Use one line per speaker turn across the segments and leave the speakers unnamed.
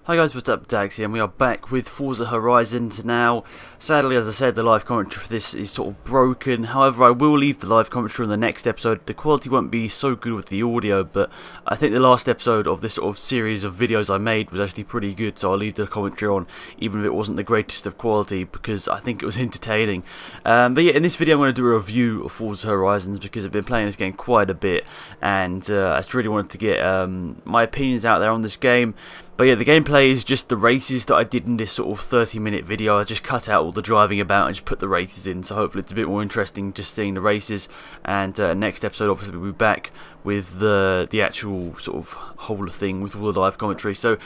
Hi guys, what's up, Dax here, and we are back with Forza Horizon. Now, sadly, as I said, the live commentary for this is sort of broken. However, I will leave the live commentary on the next episode. The quality won't be so good with the audio, but I think the last episode of this sort of series of videos I made was actually pretty good, so I'll leave the commentary on, even if it wasn't the greatest of quality, because I think it was entertaining. But yeah, in this video I'm going to do a review of Forza Horizons, because I've been playing this game quite a bit, and I just really wanted to get my opinions out there on this game. But yeah, the gameplay is just the races that I did in this sort of 30-minute video. I just cut out all the driving about and just put the races in, so hopefully it's a bit more interesting just seeing the races. And next episode obviously we'll be back with the actual sort of whole thing with all the live commentary. So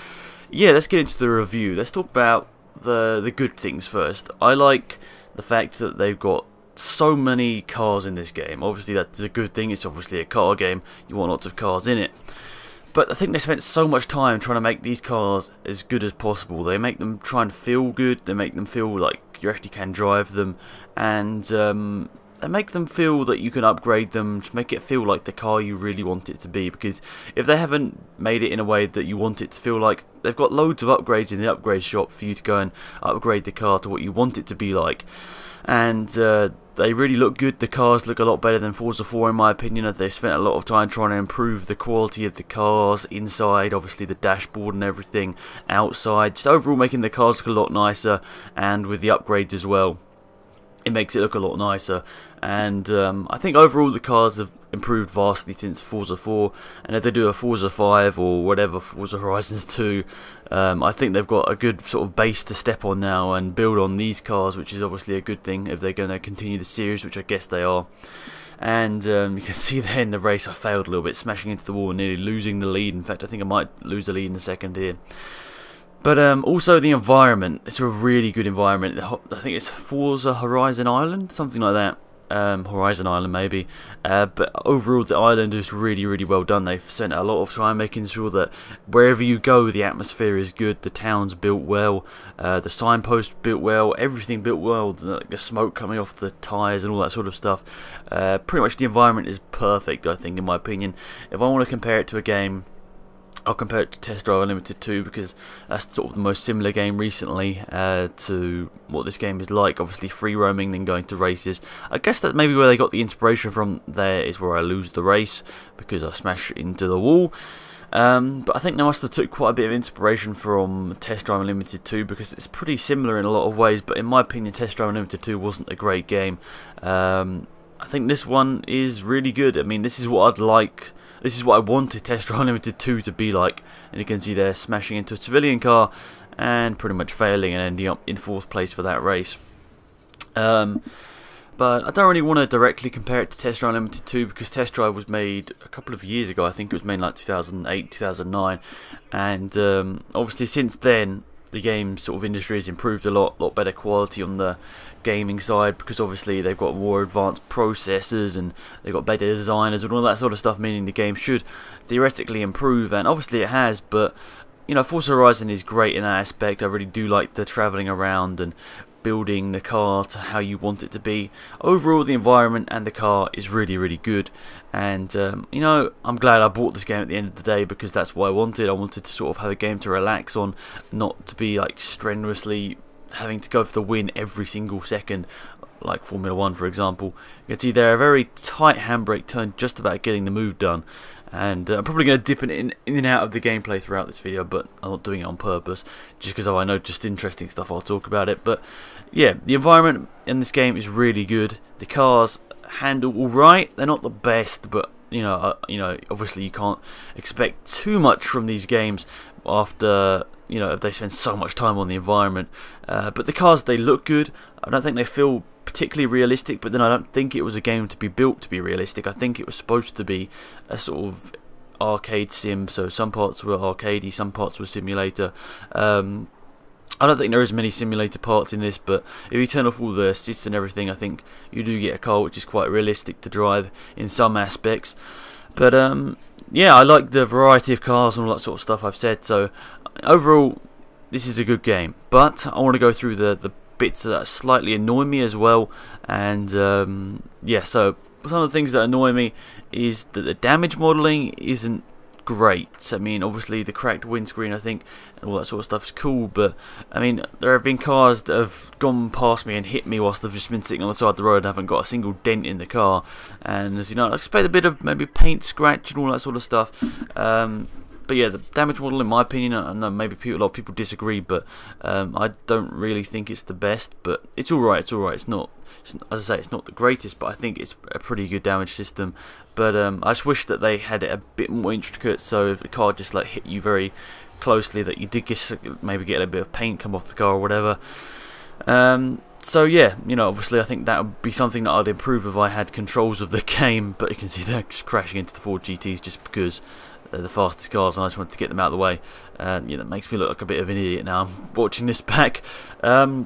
yeah, let's get into the review. Let's talk about the good things first. I like the fact that they've got so many cars in this game. Obviously that's a good thing, it's obviously a car game, you want lots of cars in it. But I think they spent so much time trying to make these cars as good as possible. They make them try and feel good, they make them feel like you actually can drive them, and they make them feel that you can upgrade them to make it feel like the car you really want it to be. Because if they haven't made it in a way that you want it to feel like, they've got loads of upgrades in the upgrade shop for you to go and upgrade the car to what you want it to be like. And they really look good. The cars look a lot better than Forza 4 in my opinion. They've spent a lot of time trying to improve the quality of the cars inside, obviously the dashboard and everything outside, just overall making the cars look a lot nicer, and with the upgrades as well it makes it look a lot nicer. And I think overall the cars have improved vastly since Forza 4, and if they do a Forza 5 or whatever, Forza Horizons 2, I think they've got a good sort of base to step on now and build on these cars, which is obviously a good thing if they're going to continue the series, which I guess they are. And you can see there in the race I failed a little bit, smashing into the wall and nearly losing the lead. In fact, I think I might lose the lead in a second here. But also the environment, it's a really good environment. I think it's Forza Horizon Island, something like that. Horizon Island maybe, but overall the island is really well done. They've spent a lot of time making sure that wherever you go the atmosphere is good, the town's built well, the signposts built well, everything built well, the smoke coming off the tyres and all that sort of stuff. Pretty much the environment is perfect, I think, in my opinion. If I want to compare it to a game, I'll compare it to Test Drive Unlimited 2, because that's sort of the most similar game recently to what this game is like. Obviously free roaming, then going to races. I guess that maybe where they got the inspiration from there is where I lose the race because I smash into the wall. But I think they must have took quite a bit of inspiration from Test Drive Unlimited 2, because it's pretty similar in a lot of ways, but in my opinion Test Drive Unlimited 2 wasn't a great game. I think this one is really good. I mean, this is what I'd like. This is what I wanted Test Drive Unlimited 2 to be like. And you can see there smashing into a civilian car and pretty much failing and ending up in 4th place for that race. But I don't really want to directly compare it to Test Drive Unlimited 2, because Test Drive was made a couple of years ago. I think it was made in like 2008, 2009. And obviously since then the game sort of industry has improved a lot better quality on the gaming side, because obviously they've got more advanced processors and they've got better designers and all that sort of stuff, meaning the game should theoretically improve, and obviously it has. But you know, Forza Horizon is great in that aspect. I really do like the travelling around and building the car to how you want it to be. Overall the environment and the car is really good, and you know, I'm glad I bought this game at the end of the day, because that's what I wanted. I wanted to sort of have a game to relax on, not to be like strenuously having to go for the win every single second, like Formula 1 for example. You can see there a very tight handbrake turn, just about getting the move done. And I'm probably going to dip in and out of the gameplay throughout this video, but I'm not doing it on purpose, just because I know just interesting stuff, I'll talk about it. But yeah, the environment in this game is really good. The cars handle alright, they're not the best, but you know, obviously you can't expect too much from these games after, you know, if they spend so much time on the environment. But the cars, they look good. I don't think they feel particularly realistic, but then I don't think it was a game to be built to be realistic. I think it was supposed to be a sort of arcade sim, so some parts were arcadey, some parts were simulator. I don't think there is many simulator parts in this, but if you turn off all the assists and everything, I think you do get a car which is quite realistic to drive in some aspects. But yeah, I like the variety of cars and all that sort of stuff I've said. So overall, this is a good game. But I want to go through the bits that slightly annoy me as well. And yeah, so some of the things that annoy me is that the damage modelling isn't great. I mean, obviously the cracked windscreen, I think, and all that sort of stuff is cool, but I mean, there have been cars that have gone past me and hit me whilst they've just been sitting on the side of the road and haven't got a single dent in the car, and as you know, I expect a bit of maybe paint scratch and all that sort of stuff. But yeah, the damage model, in my opinion, I know maybe a lot of people disagree, but I don't really think it's the best. But it's all right. It's all right. It's not, as I say, it's not the greatest, but I think it's a pretty good damage system. But I just wish that they had it a bit more intricate, so if the car just like hit you very closely, that you did maybe get a bit of paint come off the car or whatever. So yeah, you know, obviously I think that would be something that I'd improve if I had controls of the game. But you can see they're just crashing into the Ford GTs just because they're the fastest cars, and I just wanted to get them out of the way. You know, it makes me look like a bit of an idiot now. I'm watching this back. Another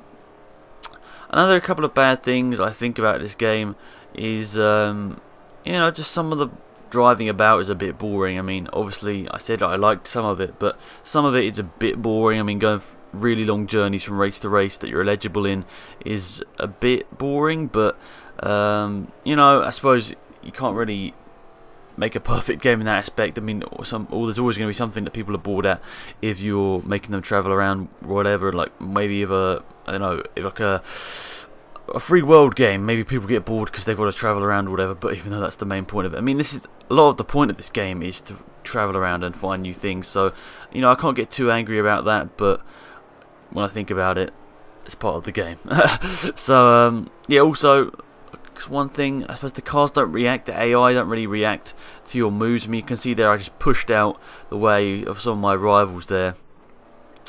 couple of bad things I think about this game is, you know, just some of the driving about is a bit boring. I mean, obviously I said I liked some of it, but some of it is a bit boring. I mean, going really long journeys from race to race that you're eligible in is a bit boring, but you know, I suppose you can't really make a perfect game in that aspect. I mean, there's always going to be something that people are bored at if you're making them travel around, whatever. Like maybe if I don't know, if like a free world game, maybe people get bored because they've got to travel around or whatever. But even though that's the main point of it, I mean, this is a lot of the point of this game is to travel around and find new things. So you know, I can't get too angry about that, but when I think about it, it's part of the game. So yeah, also one thing, I suppose the cars don't react, the AI don't really react to your moves. I mean, you can see there I just pushed out the way of some of my rivals there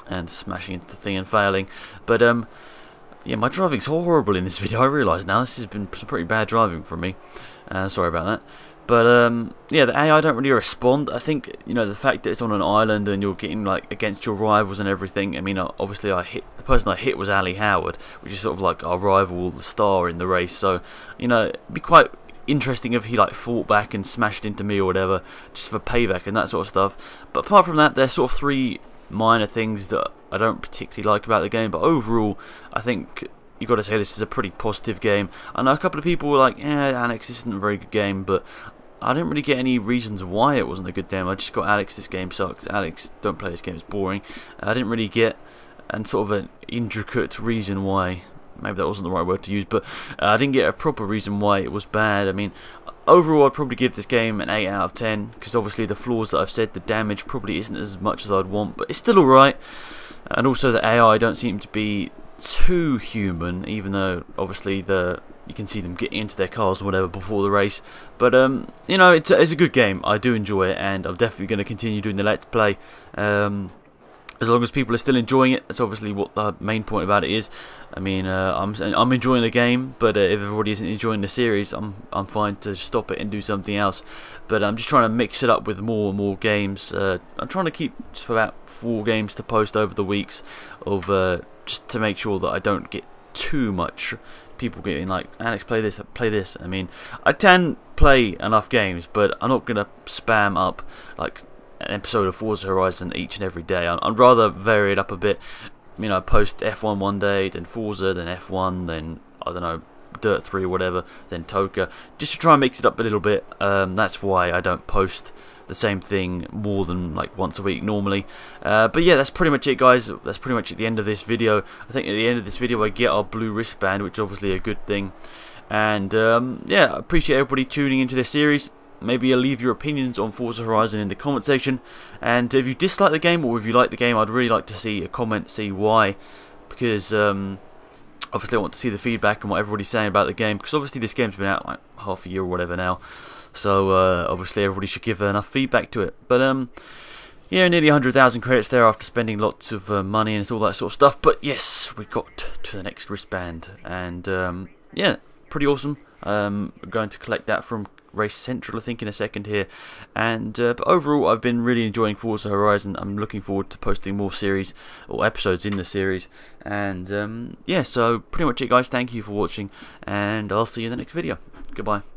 and smashing into the thing and failing. But yeah, my driving's horrible in this video. I realise now this has been some pretty bad driving from me. Sorry about that. But yeah, the AI don't really respond. I think, you know, the fact that it's on an island and you're getting like against your rivals and everything. I mean, obviously the person I hit was Ali Howard, which is sort of like our rival, the star in the race. So, you know, it'd be quite interesting if he like fought back and smashed into me or whatever, just for payback and that sort of stuff. But apart from that, there's sort of three minor things that I don't particularly like about the game. But overall, I think you've got to say this is a pretty positive game. I know a couple of people were like, yeah, Alex, this isn't a very good game, but I didn't really get any reasons why it wasn't a good game. I just got, Alex, this game sucks. Alex, don't play this game, it's boring. I didn't really get sort of an intricate reason why. Maybe that wasn't the right word to use, but I didn't get a proper reason why it was bad. I mean, overall I'd probably give this game an 8 out of 10, because obviously the flaws that I've said, the damage probably isn't as much as I'd want, but it's still alright. And also the AI don't seem to be too human, even though obviously you can see them getting into their cars or whatever before the race. But you know, it's a good game. I do enjoy it, and I'm definitely going to continue doing the Let's Play. As long as people are still enjoying it, that's obviously what the main point about it is. I mean, I'm enjoying the game, but if everybody isn't enjoying the series, I'm fine to stop it and do something else. But I'm just trying to mix it up with more and more games. I'm trying to keep just about 4 games to post over the weeks, of just to make sure that I don't get too much people getting like, Alex, play this, play this. I mean, I can play enough games, but I'm not gonna spam up like an episode of Forza Horizon each and every day. I'd rather vary it up a bit. You know, post F1 one day, then Forza, then F1, then I don't know, Dirt 3 or whatever, then Toka, just to try and mix it up a little bit. That's why I don't post the same thing more than like once a week normally. But yeah, that's pretty much it, guys. That's pretty much at the end of this video. I think at the end of this video I get our blue wristband, which is obviously a good thing. And yeah, I appreciate everybody tuning into this series. Maybe you'll leave your opinions on Forza Horizon in the comment section, and if you dislike the game or if you like the game, I'd really like to see a comment, see why, because obviously I want to see the feedback and what everybody's saying about the game, because obviously this game's been out like half a year or whatever now, so obviously everybody should give enough feedback to it. But yeah, nearly 100,000 credits there after spending lots of money and all that sort of stuff. But yes, we got to the next wristband, and yeah, pretty awesome. We're going to collect that from Race Central, I think, in a second here. And but overall, I've been really enjoying Forza Horizon. I'm looking forward to posting more series or episodes in the series. And yeah, so pretty much it, guys. Thank you for watching, and I'll see you in the next video. Goodbye.